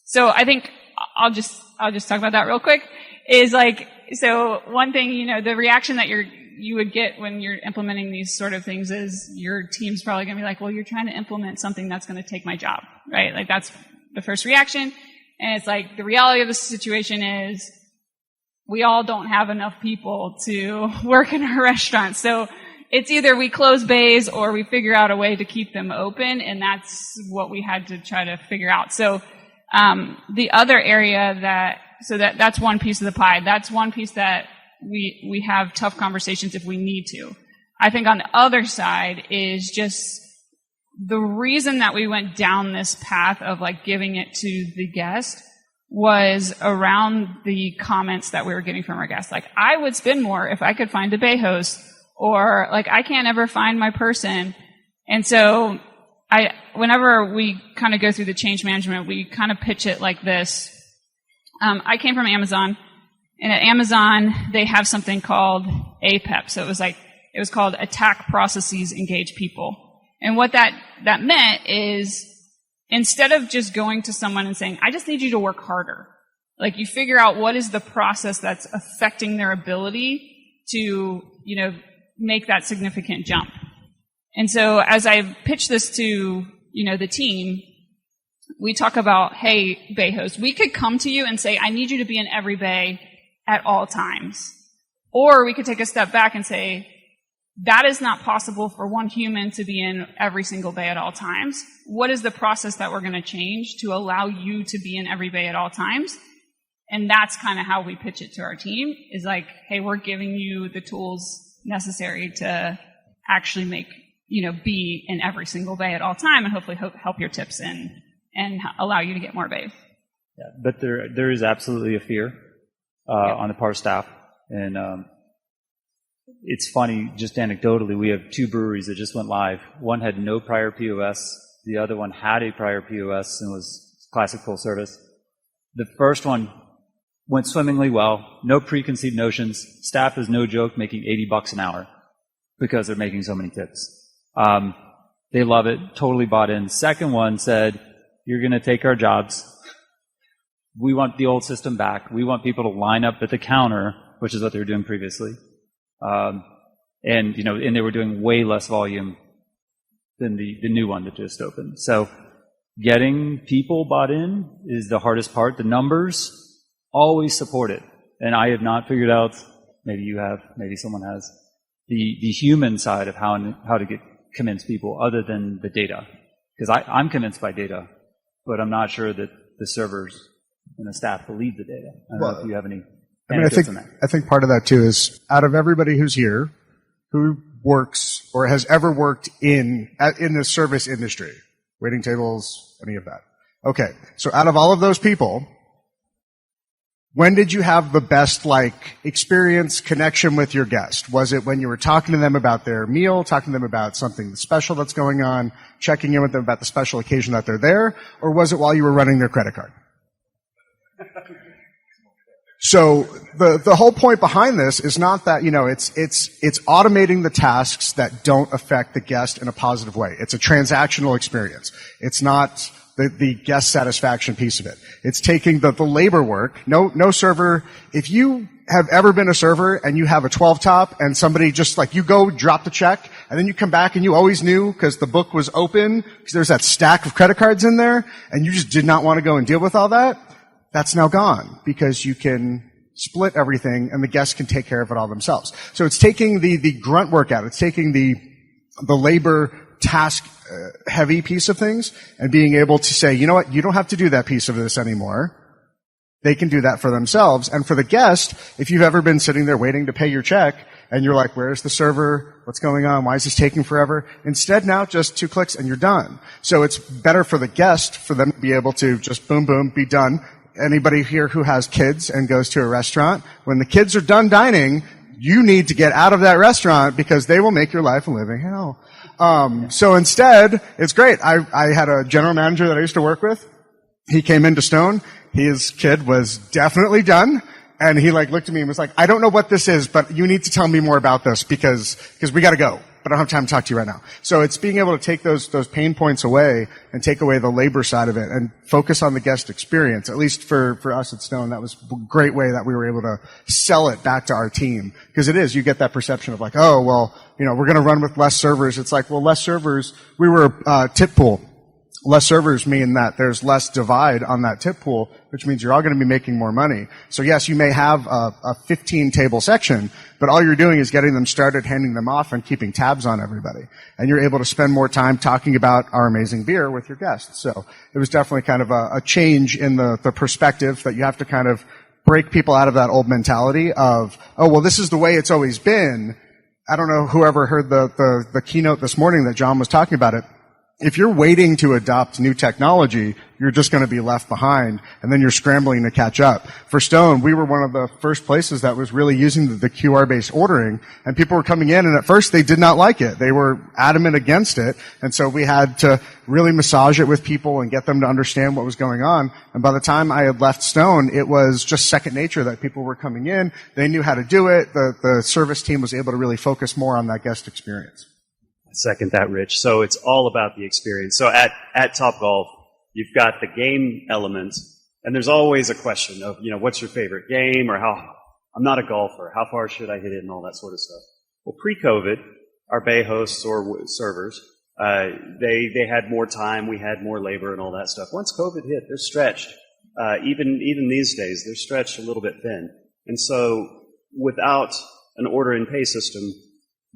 So I think I'll just talk about that real quick. Is like, so one thing, the reaction that you would get when you're implementing these sort of things is your team's probably going to be like, well, you're trying to implement something that's going to take my job, right? Like that's the first reaction. And it's like the reality of the situation is we all don't have enough people to work in our restaurant. So it's either we close bays or we figure out a way to keep them open, and that's what we had to try to figure out. So the other area that's one piece of the pie. That's one piece that we have tough conversations if we need to. I think on the other side is just the reason that we went down this path of like giving it to the guest was around the comments that we were getting from our guests. Like, I would spend more if I could find a bay host, or like, I can't ever find my person. And so whenever we kind of go through the change management, we kind of pitch it like this. I came from Amazon, and at Amazon, they have something called APEP. So it was called Attack Processes Engage People. And what that meant is, instead of just going to someone and saying, I just need you to work harder, like, you figure out what is the process that's affecting their ability to, make that significant jump. And so as I pitch this to, the team, we talk about, hey, bay host, we could come to you and say, I need you to be in every bay at all times. Or we could take a step back and say, that is not possible for one human to be in every single bay at all times. What is the process that we're going to change to allow you to be in every bay at all times? And that's kind of how we pitch it to our team, is like, hey, we're giving you the tools necessary to actually make, be in every single bay at all time, and hopefully help your tips and allow you to get more bays. Yeah, but there is absolutely a fear on the part of staff. And it's funny, just anecdotally, we have 2 breweries that just went live. One had no prior POS. The other one had a prior POS and was classic full service. The first one went swimmingly well, no preconceived notions. Staff is, no joke, making $80 an hour because they're making so many tips. They love it, totally bought in. Second one said, you're going to take our jobs. We want the old system back. We want people to line up at the counter, which is what they were doing previously. And they were doing way less volume than the new one that just opened. So getting people bought in is the hardest part. The numbers always support it. And I have not figured out, maybe you have, maybe someone has, the human side of how to convince people other than the data. Because I'm convinced by data, but I'm not sure that the servers and the staff believe the data. I don't know if you have any anecdotes on that. I think part of that too is, out of everybody who's here, who works or has ever worked in the service industry, waiting tables, any of that. Okay, so out of all of those people, when did you have the best, experience, connection with your guest? Was it when you were talking to them about their meal, talking to them about something special that's going on, checking in with them about the special occasion that they're there, or was it while you were running their credit card? So the whole point behind this is not that, it's automating the tasks that don't affect the guest in a positive way. It's a transactional experience. It's not the guest satisfaction piece of it. It's taking the labor work. No server. If you have ever been a server and you have a 12 top and somebody just you go drop the check and then you come back and you always knew because the book was open because there's that stack of credit cards in there and you just did not want to go and deal with all that, that's now gone because you can split everything and the guests can take care of it all themselves. So it's taking the grunt work out. It's taking the labor task heavy piece of things and being able to say, you know what, you don't have to do that piece of this anymore. They can do that for themselves. And for the guest, if you've ever been sitting there waiting to pay your check and you're like, where's the server? What's going on? Why is this taking forever? Instead now, just 2 clicks and you're done. So it's better for the guest for them to be able to just boom, boom, be done. Anybody here who has kids and goes to a restaurant, when the kids are done dining, you need to get out of that restaurant because they will make your life a living hell. So instead, it's great. I had a general manager that I used to work with. He came into Stone. His kid was definitely done. And he looked at me and was like, I don't know what this is, but you need to tell me more about this because we gotta go. but I don't have time to talk to you right now. So it's being able to take those pain points away and take away the labor side of it and focus on the guest experience. At least for us at Stone, that was a great way that we were able to sell it back to our team. Because it is, you get that perception of like, oh, well, we're going to run with less servers. It's like, well, less servers, we were tip pool. Less servers mean that there's less divide on that tip pool, which means you're all going to be making more money. So yes, you may have a 15-table section, but all you're doing is getting them started, handing them off, and keeping tabs on everybody. And you're able to spend more time talking about our amazing beer with your guests. So it was definitely kind of a change in the perspective that you have to kind of break people out of that old mentality of, oh, well, this is the way it's always been. I don't know whoever heard the keynote this morning that John was talking about it. If you're waiting to adopt new technology, you're just going to be left behind, and then you're scrambling to catch up. For Stone, we were one of the first places that was really using the QR-based ordering, and people were coming in, and at first they did not like it. They were adamant against it, and so we had to really massage it with people and get them to understand what was going on. And by the time I had left Stone, it was just second nature that people were coming in. They knew how to do it. The service team was able to really focus more on that guest experience. Second that, Rich. So it's all about the experience. So at Topgolf, you've got the game element, and there's always a question of, what's your favorite game, or I'm not a golfer, how far should I hit it, and all that sort of stuff. Well, pre-COVID, our bay hosts or servers, they had more time, we had more labor and all that stuff. Once COVID hit, they're stretched. Even these days, they're stretched a little bit thin. And so without an order and pay system,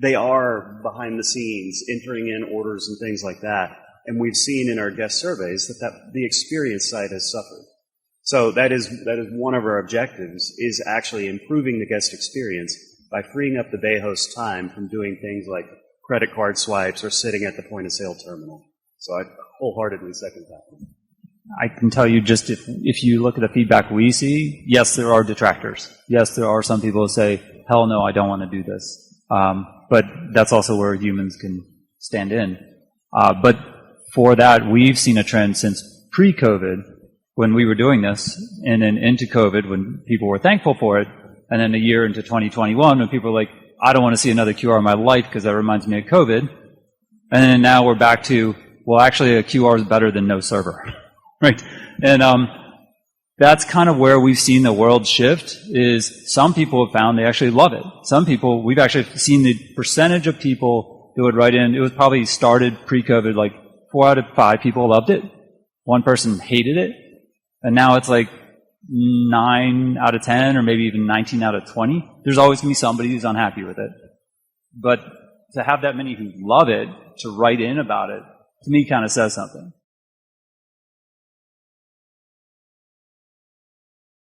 they are behind the scenes entering in orders and things like that. And we've seen in our guest surveys that the experience side has suffered. So that is one of our objectives, is actually improving the guest experience by freeing up the bay host time from doing things like credit card swipes or sitting at the point of sale terminal. So I wholeheartedly second that. I can tell you, just if you look at the feedback we see, yes, there are detractors. Yes, there are some people who say, hell no, I don't want to do this. But that's also where humans can stand in. But for that, we've seen a trend since pre-COVID, when we were doing this, and then into COVID, when people were thankful for it, and then a year into 2021, when people were like, I don't want to see another QR in my life because that reminds me of COVID. And then now we're back to, well, actually a QR is better than no server. Right? And that's kind of where we've seen the world shift, is some people have found they actually love it. Some people, we've actually seen the percentage of people who would write in, it was probably started pre-COVID, like 4 out of 5 people loved it. 1 person hated it. And now it's like 9 out of 10, or maybe even 19 out of 20. There's always going to be somebody who's unhappy with it. But to have that many who love it, to write in about it, to me kind of says something.